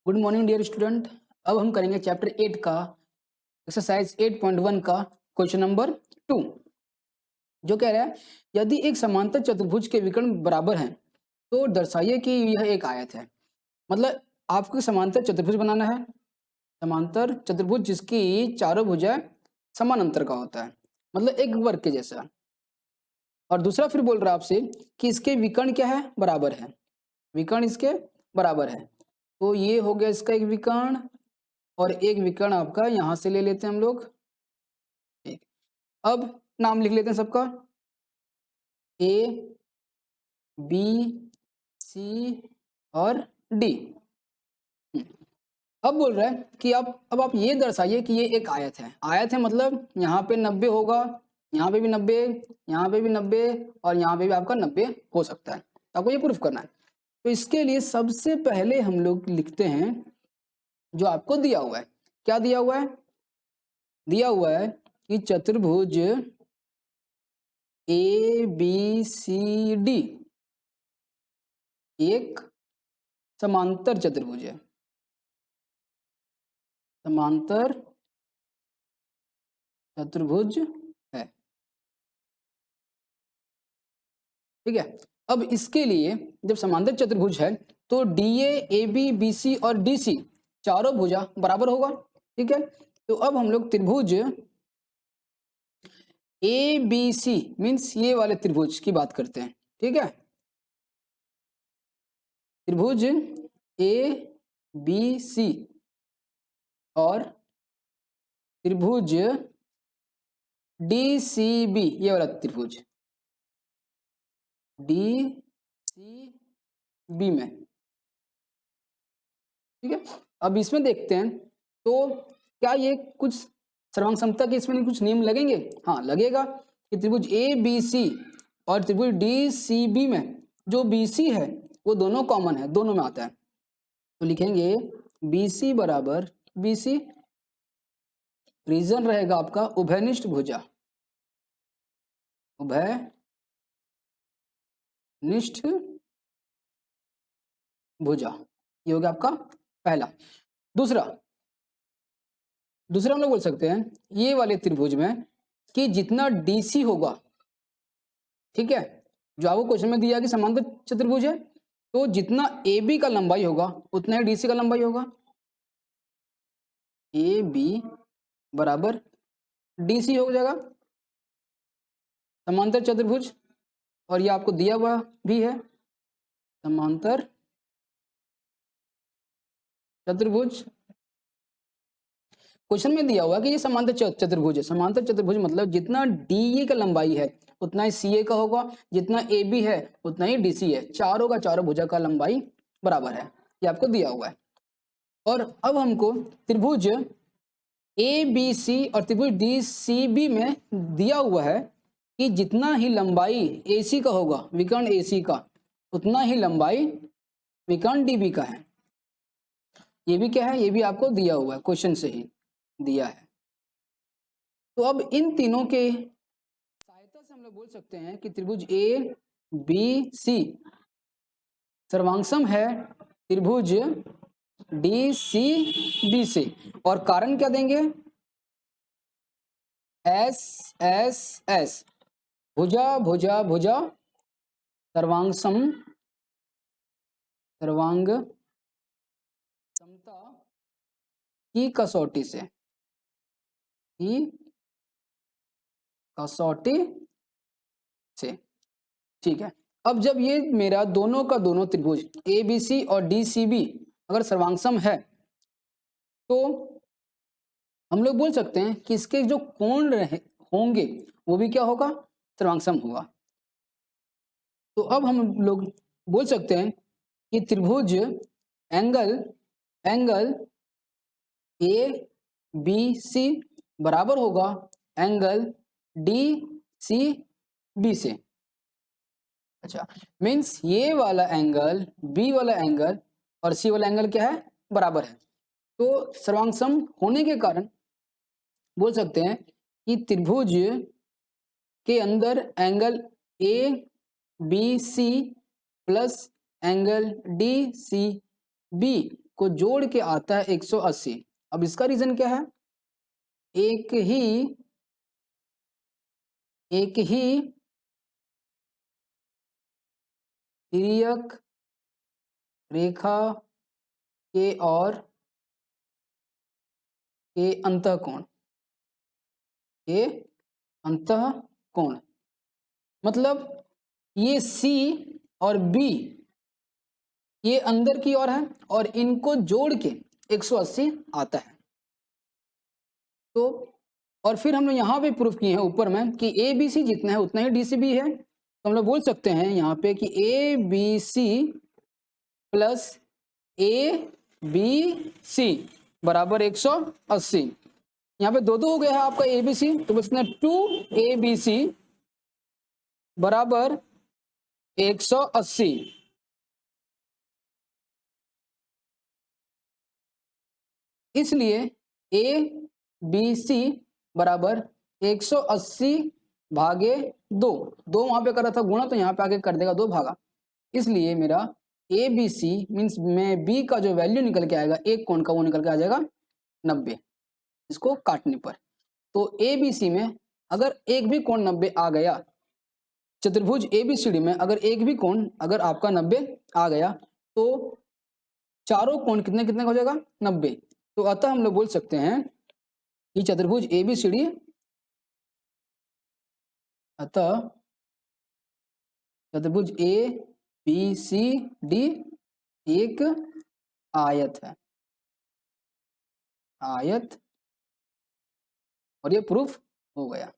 Good morning dear student. अब हम करेंगे चैप्टर 8 का एक्सरसाइज 8.1 का क्वेश्चन नंबर 2, जो कह रहा है यदि एक समांतर चतुर्भुज के विकर्ण बराबर हैं तो दर्शाइए कि यह एक आयत है। मतलब आपको समांतर चतुर्भुज बनाना है, समांतर चतुर्भुज जिसकी चारों भुजाएं समान अंतर का होता है, मतलब एक वर्ग के जैसा। और दूसरा फिर बोल रहा है आपसे कि इसके विकर्ण क्या है, बराबर है, विकर्ण इसके बराबर है। तो ये हो गया इसका एक विकर्ण, और एक विकर्ण आपका यहां से ले लेते हैं हम लोग। ठीक, अब नाम लिख लेते हैं सबका, ए बी सी और डी। अब बोल रहा है कि अब आप ये दर्शाइए कि ये एक आयत है। आयत है मतलब यहाँ पे 90 होगा, यहाँ पे भी 90, यहाँ पे भी 90 और यहाँ पे भी आपका 90 हो सकता है। आपको ये प्रूफ करना है। तो इसके लिए सबसे पहले हम लोग लिखते हैं जो आपको दिया हुआ है। क्या दिया हुआ है? दिया हुआ है कि चतुर्भुज ए बी सी डी एक समांतर चतुर्भुज है, समांतर चतुर्भुज है। ठीक है। अब इसके लिए जब समांतर चतुर्भुज है तो D A B B C और डी सी चारों भुजा बराबर होगा। ठीक है। तो अब हम लोग त्रिभुज ए बी सी मीन्स ये वाले त्रिभुज की बात करते हैं। ठीक है। त्रिभुज ए बी सी और त्रिभुज डी सी बी, ये वाला त्रिभुज डी सी बी में। ठीक है। अब इसमें देखते हैं तो क्या ये कुछ सर्वांग समता के इसमें कुछ नियम लगेंगे? हाँ लगेगा कि त्रिभुज ए बी सी और त्रिभुज डी सी बी में जो बी सी है वो दोनों कॉमन है, दोनों में आता है। तो लिखेंगे बी सी बराबर बी सी, रीजन रहेगा आपका उभयनिष्ठ भुजा, उभयनिष्ठ भुजा। ये हो गया आपका पहला। दूसरा हम लोग बोल सकते हैं ये वाले त्रिभुज में कि जितना डीसी होगा, ठीक है, जो आपको क्वेश्चन में दिया कि समांतर चतुर्भुज है तो जितना ए बी का लंबाई होगा उतना ही डीसी का लंबाई होगा। ए बी बराबर डीसी हो जाएगा समांतर चतुर्भुज, और ये आपको दिया हुआ भी है समांतर चतुर्भुज। क्वेश्चन में दिया हुआ कि ये समांतर चतुर्भुज है। समांतर चतुर्भुज मतलब जितना डी का लंबाई है उतना ही सी ए का होगा, जितना ए बी है उतना ही डी सी है। चारों का चारों भुजा का लंबाई बराबर है, ये आपको दिया हुआ है। और अब हमको त्रिभुज ए बी सी और त्रिभुज डी सी बी में दिया हुआ है कि जितना ही लंबाई ए सी का होगा, विकर्ण ए सी का, उतना ही लंबाई विकर्ण डी बी का है। ये भी क्या है? ये भी आपको दिया हुआ है, क्वेश्चन से ही दिया है। तो अब इन तीनों के सहायता से हम लोग बोल सकते हैं कि त्रिभुज ए बी सी सर्वांगसम है त्रिभुज डी सी बी से। और कारण क्या देंगे? एस एस एस, भुजा भुजा भुजा सर्वांगसम, सर्वांग समता की कसौटी से, की कसौटी से। ठीक है। अब जब ये मेरा दोनों का दोनों त्रिभुज ए बी सी और डी सी बी अगर सर्वांगसम है तो हम लोग बोल सकते हैं कि इसके जो कोण होंगे वो भी क्या होगा? सर्वांगसम होगा। तो अब हम लोग बोल सकते हैं कि त्रिभुज एंगल ए बी सी बराबर होगा एंगल डी सी बी से। अच्छा, मीन्स ये वाला एंगल, बी वाला एंगल और सी वाला एंगल क्या है? बराबर है। तो सर्वांगसम होने के कारण बोल सकते हैं कि त्रिभुज के अंदर angle A B C plus angle D C B को जोड़ के आता है 180। अब इसका रीजन क्या है? एक ही तिर्यक रेखा के और के अंतःकोण मतलब ये C और B ये अंदर की ओर है और इनको जोड़ के 180 आता है। तो और फिर हमने यहाँ पे प्रूफ किए हैं ऊपर में कि ABC जितना है उतना ही DC भी है। तो हम लोग बोल सकते हैं यहाँ पे कि ABC प्लस ABC बराबर 180। यहाँ पे दो हो गया है आपका ABC, तो बचना 2ABC बराबर 180। इसलिए ABC बराबर 180 भागे 2 वहां पे कर रहा था गुणा, तो यहाँ पे आके कर देगा 2 भागा। इसलिए मेरा ABC मीन्स में B का जो वैल्यू निकल के आएगा एक कोण का, वो निकल के आ जाएगा 90 इसको काटने पर। तो ABC में अगर एक भी कोण 90 आ गया, चतुर्भुज ABCD में अगर एक भी कोण अगर आपका 90 आ गया तो चारों कोण कितने कितने का हो जाएगा? 90। तो अतः हम लोग बोल सकते हैं कि चतुर्भुज ABCD अतः चतुर्भुज ABCD एक आयत है, आयत, और ये प्रूफ हो गया।